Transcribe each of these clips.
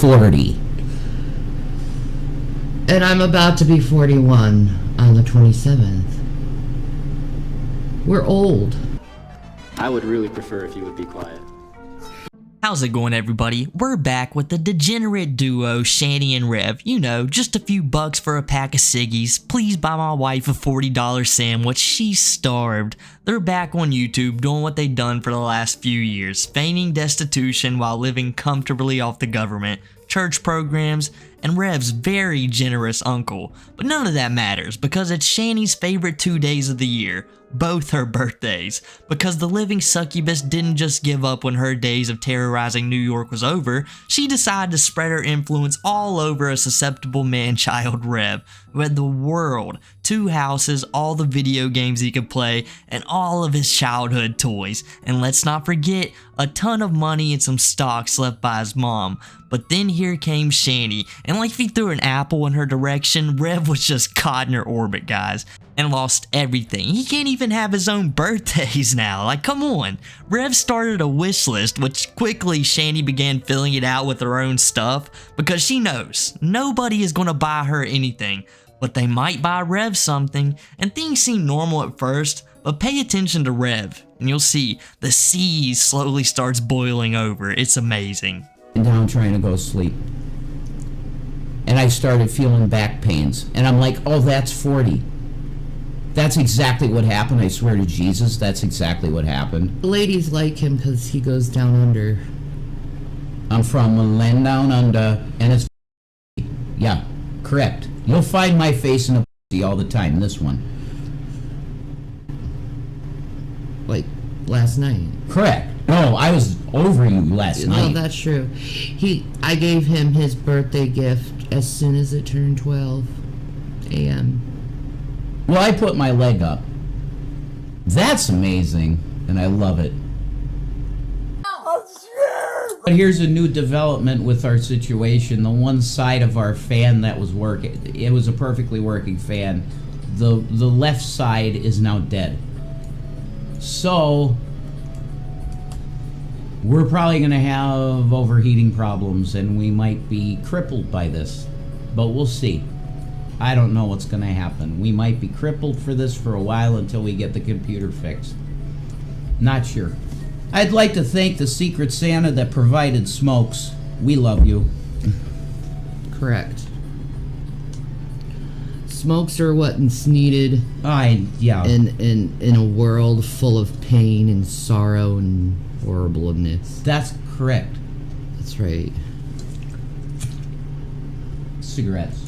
40. And I'm about to be 41 on the 27th. We're old. I would really prefer if you would be quiet. How's it going, everybody? We're back with the degenerate duo Shanny and Rev. You know, just a few bucks for a pack of ciggies. Please buy my wife a $40 sandwich. She's starved. They're back on YouTube doing what they've done for the last few years, feigning destitution while living comfortably off the government, church programs, and Rev's very generous uncle. But none of that matters because it's Shanny's favorite 2 days of the year. Both her birthdays, because the living succubus didn't just give up when her days of terrorizing New York was over. She decided to spread her influence all over a susceptible man-child Rev, who had the world, 2 houses, all the video games he could play, and all of his childhood toys. And let's not forget, a ton of money and some stocks left by his mom. But then here came Shanny, and like if he threw an apple in her direction, Rev was just caught in her orbit, guys, and lost everything. He can't even have his own birthdays now. Like, come on. Rev started a wish list, which quickly Shanny began filling it out with her own stuff, because she knows nobody is going to buy her anything, but they might buy Rev something, and things seem normal at first, but pay attention to Rev, and you'll see the sea slowly starts boiling over. It's amazing. Down trying to go to sleep. And I started feeling back pains. And I'm like, oh, that's 40. That's exactly what happened. I swear to Jesus, that's exactly what happened. The ladies like him because he goes down under. I'm from a land down under, and it's yeah, correct. You'll find my face in a all the time, this one. Like, last night. Correct. No, I was over you last night. No, that's true. I gave him his birthday gift as soon as it turned 12 a.m. Well, I put my leg up. That's amazing, and I love it. But here's a new development with our situation. The one side of our fan that was working, it was a perfectly working fan. The left side is now dead. So we're probably going to have overheating problems, and we might be crippled by this. But we'll see. I don't know what's going to happen. We might be crippled for this for a while until we get the computer fixed. Not sure. I'd like to thank the Secret Santa that provided smokes. We love you. Correct. Smokes are what's needed. Yeah. In a world full of pain and sorrow and horribleness. That's correct. That's right. Cigarettes.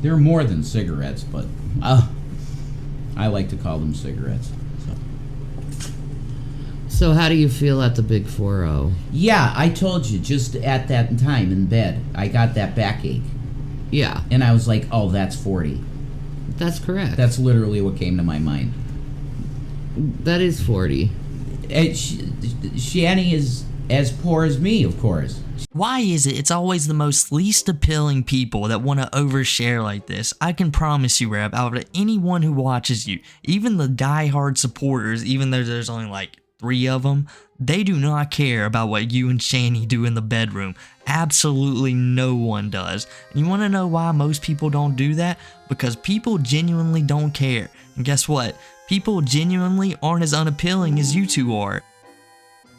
They're more than cigarettes, but I like to call them cigarettes. So how do you feel at the big 4-0? Yeah, I told you, just at that time in bed, I got that backache. Yeah. And I was like, oh, that's 40. That's correct. That's literally what came to my mind. That is 40. Shanny is as poor as me, of course. Why is it it's always the most least appealing people that want to overshare like this? I can promise you, Rev, out of anyone who watches you, even the die-hard supporters, even though there's only like 3 of them, they do not care about what you and Shanny do in the bedroom. Absolutely no one does. And you want to know why most people don't do that? Because people genuinely don't care. And guess what? People genuinely aren't as unappealing as you two are.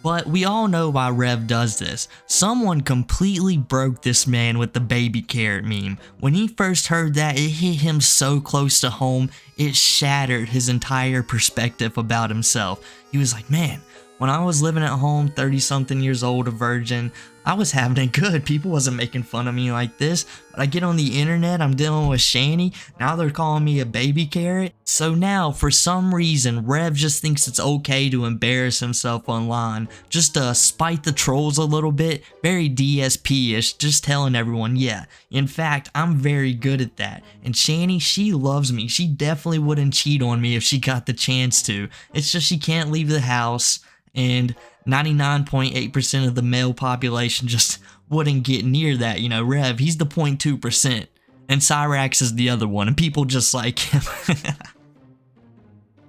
But we all know why Rev does this. Someone completely broke this man with the baby carrot meme. When he first heard that, it hit him so close to home, it shattered his entire perspective about himself. He was like, man, when I was living at home, 30-something years old, a virgin, I was having it good. People wasn't making fun of me like this. But I get on the internet, I'm dealing with Shanny. Now they're calling me a baby carrot. So now, for some reason, Rev just thinks it's okay to embarrass himself online. Just to spite the trolls a little bit. Very DSP-ish, just telling everyone, yeah. In fact, I'm very good at that. And Shanny, she loves me. She definitely wouldn't cheat on me if she got the chance to. It's just she can't leave the house. And 99.8% of the male population just wouldn't get near that. You know, Rev, he's the 0.2%. And Cyraxx is the other one, and people just like him.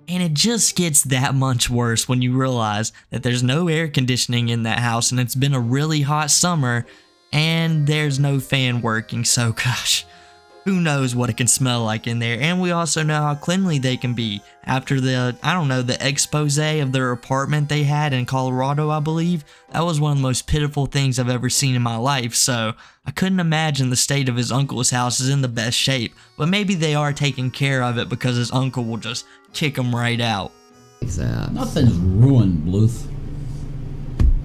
And it just gets that much worse when you realize that there's no air conditioning in that house and it's been a really hot summer and there's no fan working. So gosh, who knows what it can smell like in there. And we also know how cleanly they can be. After the expose of their apartment they had in Colorado, I believe, that was one of the most pitiful things I've ever seen in my life. So I couldn't imagine the state of his uncle's house is in the best shape. But maybe they are taking care of it because his uncle will just kick him right out. Exactly. Nothing's ruined, Bluth.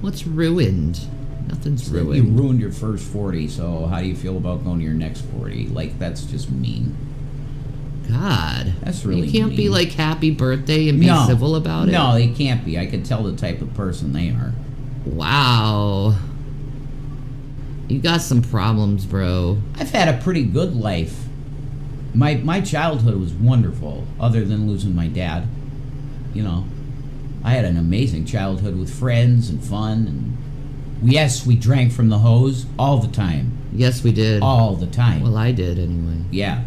What's ruined? Nothing's ruined. You ruined your first 40, so how do you feel about going to your next 40? Like, that's just mean. God. That's really You can't mean. be like, happy birthday and be civil about it? No, they can't be. I can tell the type of person they are. Wow. You got some problems, bro. I've had a pretty good life. My childhood was wonderful, other than losing my dad. You know, I had an amazing childhood with friends and fun, and yes, we drank from the hose all the time. Yes, we did. All the time. Well, I did anyway. Yeah.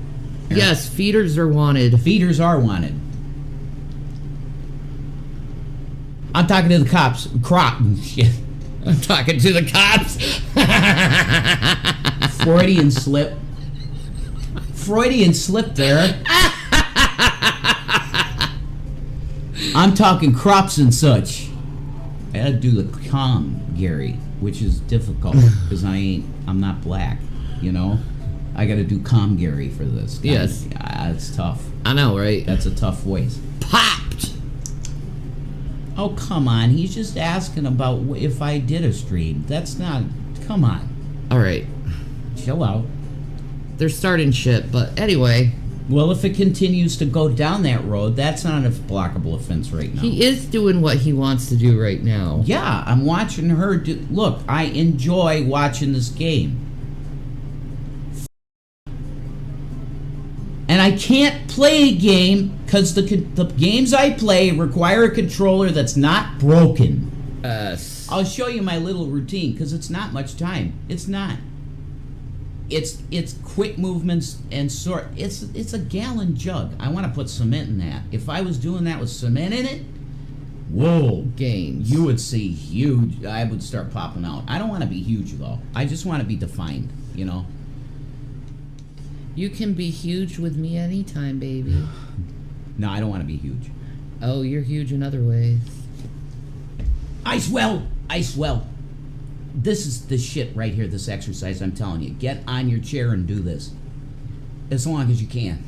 Yes, feeders are wanted. Feeders are wanted. I'm talking to the cops. Shit. I'm talking to the cops. Freudian slip. Freudian slip there. I'm talking crops and such. I had to do the calm, Gary, which is difficult because I'm not black, you know? I got to do calm Gary for this. Yes. Yeah, it's tough. I know, right? That's a tough voice. Popped! Oh, come on. He's just asking about if I did a stream. That's not... Come on. All right. Chill out. They're starting shit, but anyway. Well, if it continues to go down that road, that's not a blockable offense right now. He is doing what he wants to do right now. Yeah, I'm watching her do... Look, I enjoy watching this game. And I can't play a game because the games I play require a controller that's not broken. I'll show you my little routine because it's not much time. It's not. It's quick movements and sort. It's a gallon jug. I want to put cement in that. If I was doing that with cement in it, whoa, Games. you would see huge. I would start popping out. I don't want to be huge though. I just want to be defined. You know. You can be huge with me anytime, baby. No, I don't want to be huge. Oh, you're huge in other ways. I swell. This is the shit right here, this exercise I'm telling you. Get on your chair and do this. As long as you can.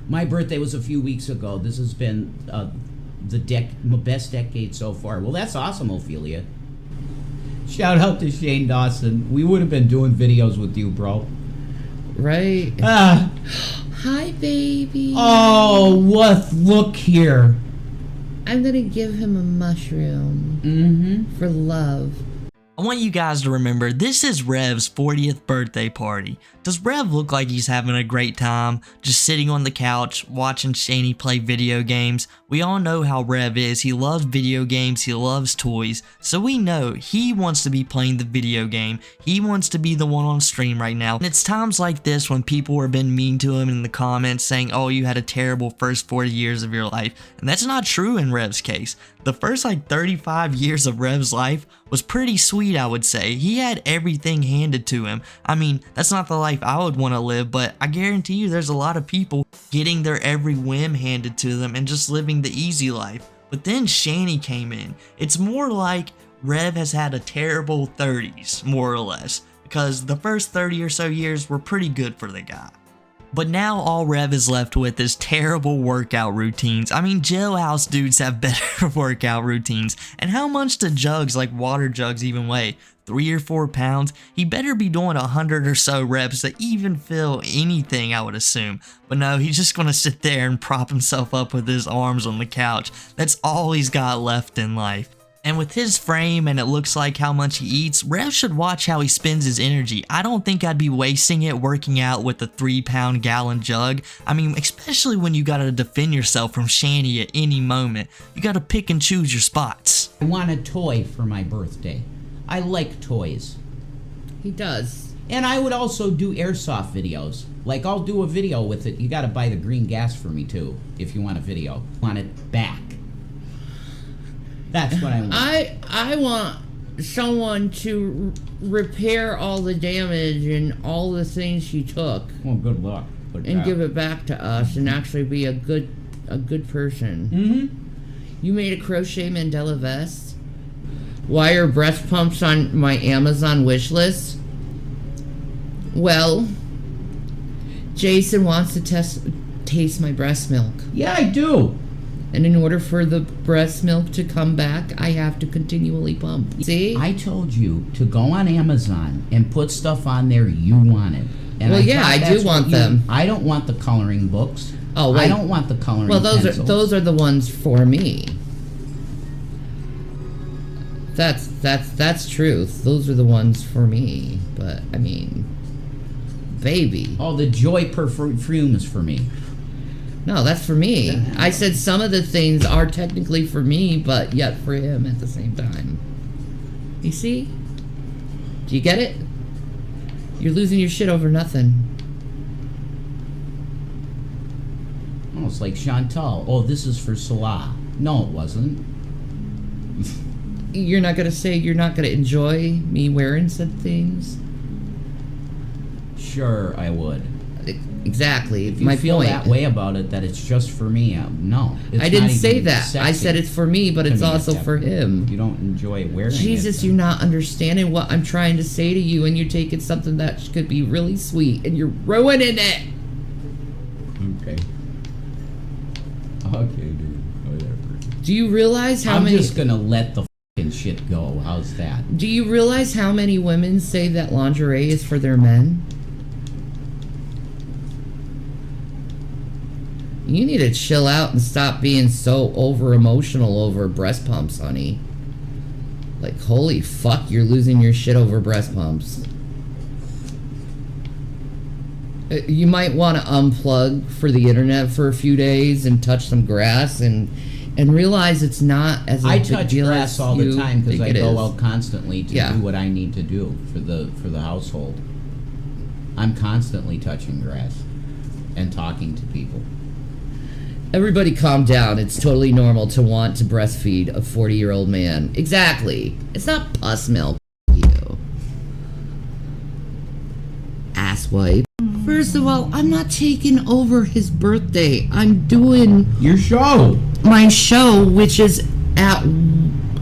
My birthday was a few weeks ago. This has been the best decade so far. Well, that's awesome, Ophelia. Shout out to Shane Dawson. We would have been doing videos with you, bro. Right? Ah. Hi, baby. Oh, what? Look here. I'm gonna give him a mushroom. Mm-hmm. For love. I want you guys to remember, this is Rev's 40th birthday party. Does Rev look like he's having a great time, just sitting on the couch, watching Shanny play video games? We all know how Rev is. He loves video games, he loves toys, so we know he wants to be playing the video game. He wants to be the one on stream right now. And it's times like this when people are being mean to him in the comments saying, oh, you had a terrible first 40 years of your life. And that's not true in Rev's case. The first 35 years of Rev's life was pretty sweet, I would say. He had everything handed to him. I mean, that's not the life I would want to live, but I guarantee you there's a lot of people getting their every whim handed to them and just living the easy life. But then Shanny came in. It's more like Rev has had a terrible 30s, more or less, because the first 30 or so years were pretty good for the guy. But now all Rev is left with is terrible workout routines. I mean, jailhouse dudes have better workout routines. And how much do jugs like water jugs even weigh? 3 or 4 pounds? He better be doing 100 or so reps to even feel anything, I would assume. But no, he's just gonna sit there and prop himself up with his arms on the couch. That's all he's got left in life. And with his frame and it looks like how much he eats, Rev should watch how he spends his energy. I don't think I'd be wasting it working out with a 3-pound gallon jug. I mean, especially when you gotta defend yourself from Shanny at any moment. You gotta pick and choose your spots. I want a toy for my birthday. I like toys. He does. And I would also do airsoft videos. Like, I'll do a video with it. You gotta buy the green gas for me, too, if you want a video. Want it back. That's what I want. I want someone to repair all the damage and all the things she took. Well, good luck. And give it back to us and actually be a good person. Mm-hmm. You made a crochet Mandela vest? Wire breast pumps on my Amazon wish list? Well, Jason wants to taste my breast milk. Yeah, I do. And in order for the breast milk to come back, I have to continually pump. See? I told you to go on Amazon and put stuff on there you wanted. And well, yeah, I do want them. I don't want the coloring books. Oh, wait. I don't want the coloring pencils. Those are the ones for me. That's truth. Those are the ones for me. But I mean, baby. Oh, the Joy perfume is for me. No, that's for me. I said some of the things are technically for me, but yet for him at the same time. You see? Do you get it? You're losing your shit over nothing. Oh, it's like Chantal. Oh, this is for Salah. No, it wasn't. You're not gonna say you're not gonna enjoy me wearing said things? Sure, I would. Exactly. If you feel that way about it, that it's just for me, no. I didn't say that. I said it's for me, but it's also for him. You don't enjoy wearing it. Jesus, you're not understanding what I'm trying to say to you, and you're taking something that could be really sweet, and you're ruining it. Okay. Okay, dude. Whatever. Do you realize how many... I'm just gonna let the fucking shit go. How's that? Do you realize how many women say that lingerie is for their men? You need to chill out and stop being so over-emotional over breast pumps, honey. Like, holy fuck, you're losing your shit over breast pumps. You might want to unplug for the internet for a few days and touch some grass and realize it's not as a big deal. I touch grass all the time because I go out constantly to do what I need to do for the household. I'm constantly touching grass and talking to people. Everybody calm down. It's totally normal to want to breastfeed a 40-year-old man. Exactly. It's not pus milk. You. Asswipe. First of all, I'm not taking over his birthday. I'm doing... Your show. My show, which is at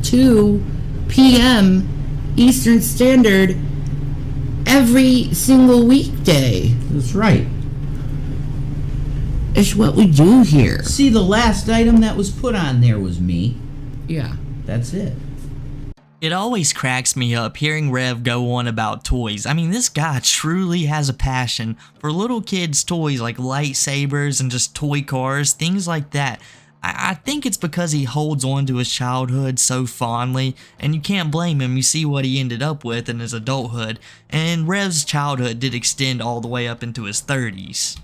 2 p.m. Eastern Standard every single weekday. That's right. It's what we do here. See, the last item that was put on there was me. Yeah. That's it. It always cracks me up hearing Rev go on about toys. I mean, this guy truly has a passion for little kids' toys like lightsabers and just toy cars, things like that. I think it's because he holds on to his childhood so fondly, and you can't blame him. You see what he ended up with in his adulthood, and Rev's childhood did extend all the way up into his 30s.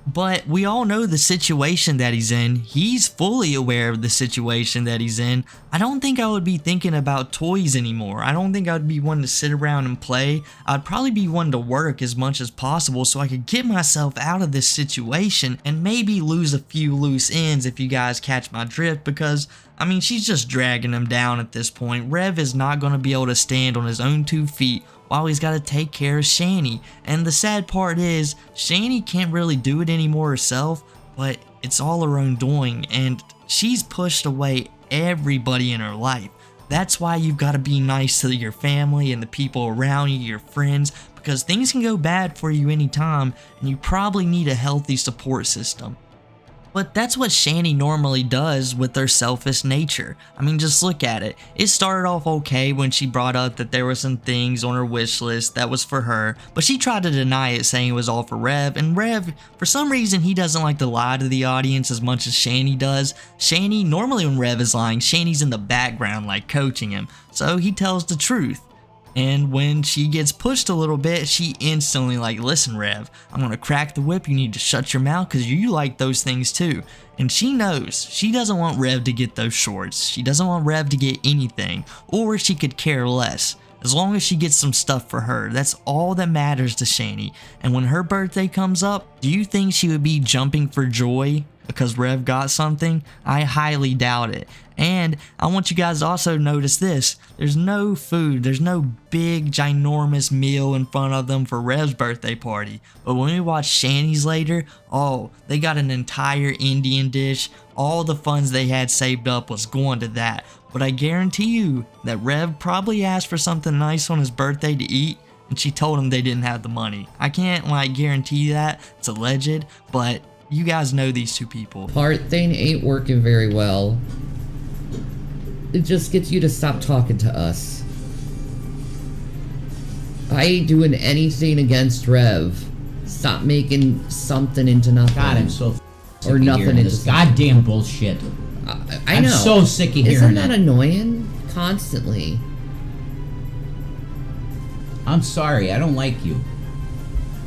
But we all know the situation that he's in. He's fully aware of the situation that he's in. I don't think I would be thinking about toys anymore. I don't think I would be one to sit around and play. I'd probably be one to work as much as possible so I could get myself out of this situation and maybe lose a few loose ends, if you guys catch my drift, because I mean, she's just dragging him down at this point. Rev is not going to be able to stand on his own 2 feet while he's got to take care of Shanny. And the sad part is, Shanny can't really do it anymore herself, but it's all her own doing, and she's pushed away everybody in her life. That's why you've got to be nice to your family and the people around you, your friends, because things can go bad for you anytime, and you probably need a healthy support system. But that's what Shanny normally does with her selfish nature. I mean, just look at it. It started off okay when she brought up that there were some things on her wish list that was for her, but she tried to deny it, saying it was all for Rev, and Rev, for some reason, he doesn't like to lie to the audience as much as Shanny does. Shanny, normally when Rev is lying, Shanny's in the background like coaching him, so he tells the truth. And when she gets pushed a little bit, she instantly like, listen Rev, I'm gonna crack the whip, you need to shut your mouth because you like those things too. And she knows, she doesn't want Rev to get those shorts, she doesn't want Rev to get anything, or she could care less. As long as she gets some stuff for her, that's all that matters to Shanny. And when her birthday comes up, do you think she would be jumping for joy because Rev got something? I highly doubt it. And I want you guys to also notice this. There's no food. There's no big, ginormous meal in front of them for Rev's birthday party. But when we watch Shanny's later, oh, they got an entire Indian dish. All the funds they had saved up was going to that. But I guarantee you that Rev probably asked for something nice on his birthday to eat, and she told him they didn't have the money. I can't guarantee that. It's alleged, but you guys know these two people. Part thing ain't working very well. It just gets you to stop talking to us. I ain't doing anything against Rev. Stop making something into nothing. God, I'm so sick or of nothing hearing into this goddamn bullshit. I know. I'm so sick of hearing Isn't that it. annoying? Constantly. I'm sorry, I don't like you.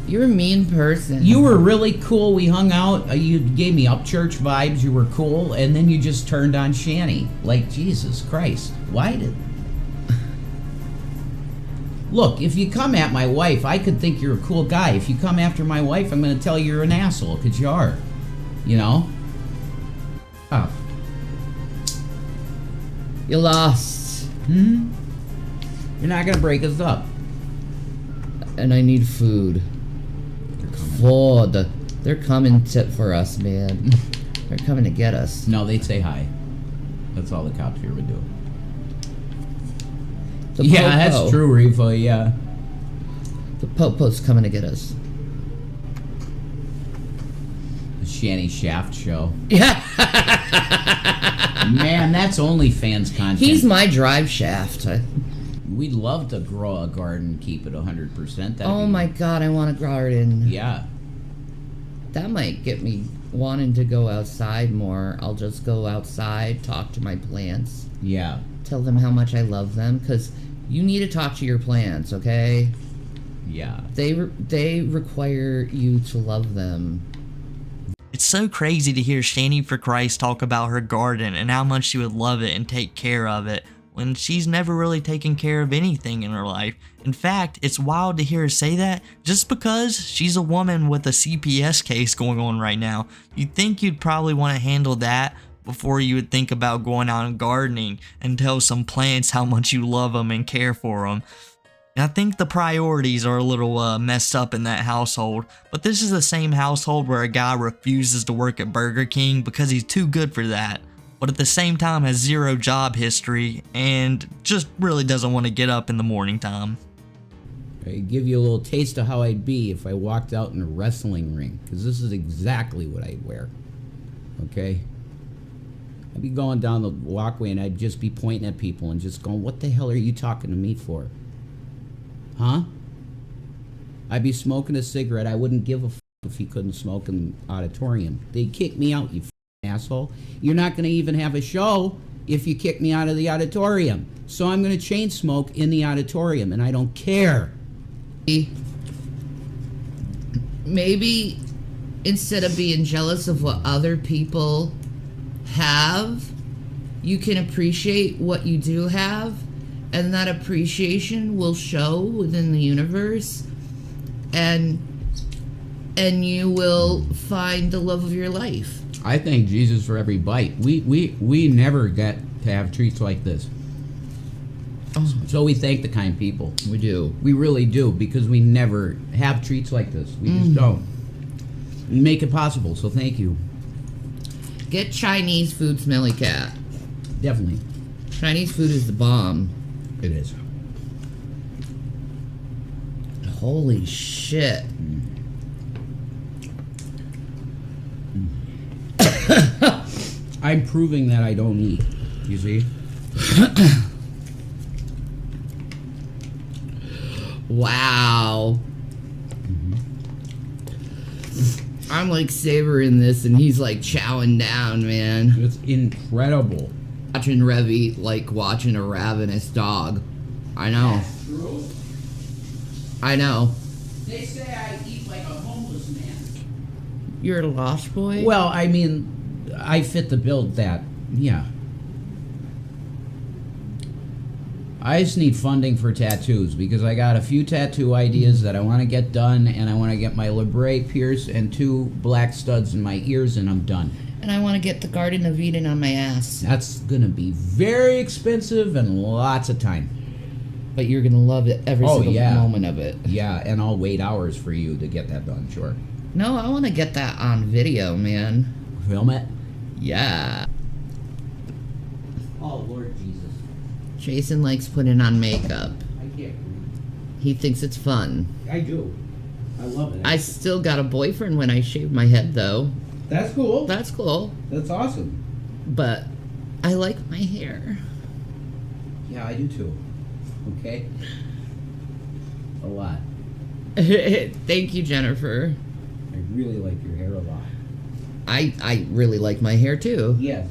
You're a mean person. You were really cool. We hung out. You gave me up church vibes. You were cool, and then you just turned on Shanny. Like, Jesus Christ, why did? Look, if you come at my wife, I could think you're a cool guy. If you come after my wife, I'm going to tell you you're an asshole, because you are. You know? Oh. You lost. Hmm? You're not going to break us up. And I need food. Food. They're coming for us, man. They're coming to get us. No, they'd say hi. That's all the cops here would do. The yeah, Popo. that's true, Riva, yeah. The Popo's coming to get us. The Shanny Shaft show. Yeah. Man, that's OnlyFans content. He's my drive shaft. We'd love to grow a garden, keep it 100%. Oh my God, I want a garden. Yeah. That might get me wanting to go outside more. I'll just go outside, talk to my plants. Yeah. Tell them how much I love them, because you need to talk to your plants, okay? Yeah. They require you to love them. It's so crazy to hear ShannyforChrist talk about her garden and how much she would love it and take care of it, when she's never really taken care of anything in her life. In fact, it's wild to hear her say that just because she's a woman with a CPS case going on right now. You'd think you'd probably want to handle that before you would think about going out and gardening and tell some plants how much you love them and care for them. And I think the priorities are a little messed up in that household, but this is the same household where a guy refuses to work at Burger King because he's too good for that, but at the same time has zero job history and just really doesn't want to get up in the morning time. I give you a little taste of how I'd be if I walked out in a wrestling ring, because this is exactly what I'd wear. Okay? I'd be going down the walkway and I'd just be pointing at people and just going, what the hell are you talking to me for? Huh? I'd be smoking a cigarette. I wouldn't give a f if you couldn't smoke in the auditorium. They'd kick me out, you asshole. You're not going to even have a show if you kick me out of the auditorium. So I'm going to chain smoke in the auditorium, and I don't care. Maybe instead of being jealous of what other people have, you can appreciate what you do have, and that appreciation will show within the universe, and you will find the love of your life. I thank Jesus for every bite. We never get to have treats like this. Oh. So we thank the kind people. We do. We really do, because we never have treats like this. We just don't. You make it possible, so thank you. Get Chinese food, Smelly Cat. Definitely. Chinese food is the bomb. It is. Holy shit. I'm proving that I don't eat. You see? Wow. I'm like savoring this and he's like chowing down, man. It's incredible. Watching Rev eat like watching a ravenous dog. I know. That's true. I know. They say I eat like a homeless man. You're a lost boy? Well, I mean, I fit the bill that, yeah. I just need funding for tattoos because I got a few tattoo ideas that I want to get done, and I want to get my labrae pierced and 2 black studs in my ears, and I'm done. And I want to get the Garden of Eden on my ass. That's going to be very expensive and lots of time. But you're going to love it every single moment of it. Yeah, and I'll wait hours for you to get that done, sure. No, I want to get that on video, man. Film it? Yeah. Oh, Lord Jesus. Jason likes putting on makeup. I can't breathe. He thinks it's fun. I do. I love it. I still got a boyfriend when I shaved my head, though. That's cool. That's cool. That's awesome. But I like my hair. Yeah, I do too. Okay? A lot. Thank you, Jennifer. I really like your hair a lot. I really like my hair, too. Yes.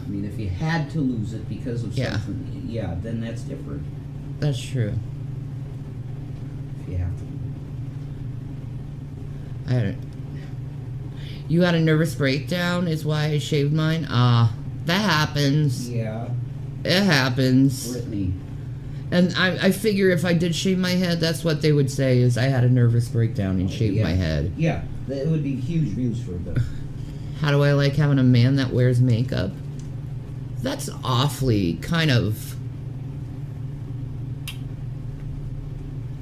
I mean, if you had to lose it because of something, then that's different. That's true. If you have to. I don't. You had a nervous breakdown, is why I shaved mine? That happens. Yeah. It happens. Brittany. And I figure if I did shave my head, that's what they would say, is I had a nervous breakdown and shaved my head. Yeah, it would be huge views for them. How do I like having a man that wears makeup? That's awfully kind of...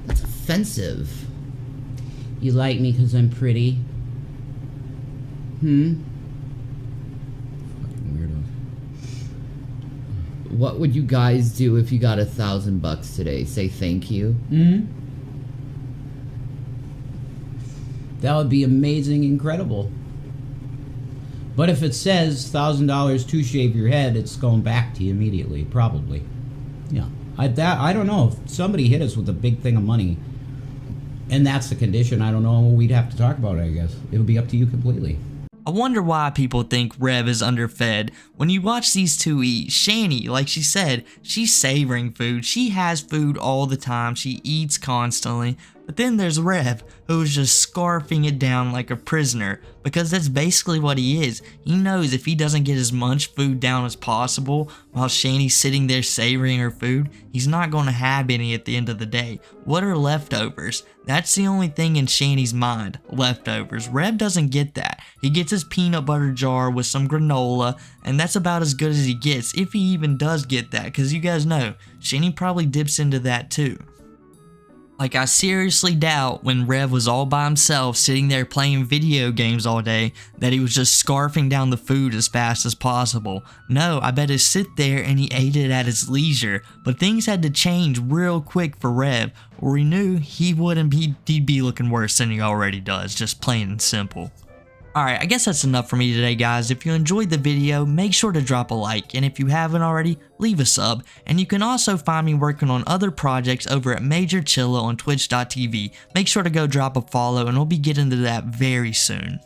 That's offensive. You like me because I'm pretty? Fucking weirdos. What would you guys do if you got $1,000 today? Say thank you? That would be amazing, incredible. But if it says $1,000 to shave your head, it's going back to you immediately, probably. Yeah. I don't know. If somebody hit us with a big thing of money, and that's the condition, I don't know. We'd have to talk about it, I guess. It would be up to you completely. I wonder why people think Rev is underfed. When you watch these two eat, Shanny, like she said, she's savoring food. She has food all the time. She eats constantly. But then there's Rev, who is just scarfing it down like a prisoner, because that's basically what he is. He knows if he doesn't get as much food down as possible while Shanny's sitting there savoring her food, he's not going to have any at the end of the day. What are leftovers? That's the only thing in Shanny's mind, leftovers. Rev doesn't get that. He gets his peanut butter jar with some granola, and that's about as good as he gets, if he even does get that, because you guys know, Shanny probably dips into that too. Like, I seriously doubt when Rev was all by himself sitting there playing video games all day that he was just scarfing down the food as fast as possible. No, I bet he sit there and he ate it at his leisure. But things had to change real quick for Rev, or he knew he'd be looking worse than he already does, just plain and simple. Alright, I guess that's enough for me today, guys. If you enjoyed the video, make sure to drop a like, and if you haven't already, leave a sub. And you can also find me working on other projects over at MajorChilla on twitch.tv. Make sure to go drop a follow, and we'll be getting to that very soon.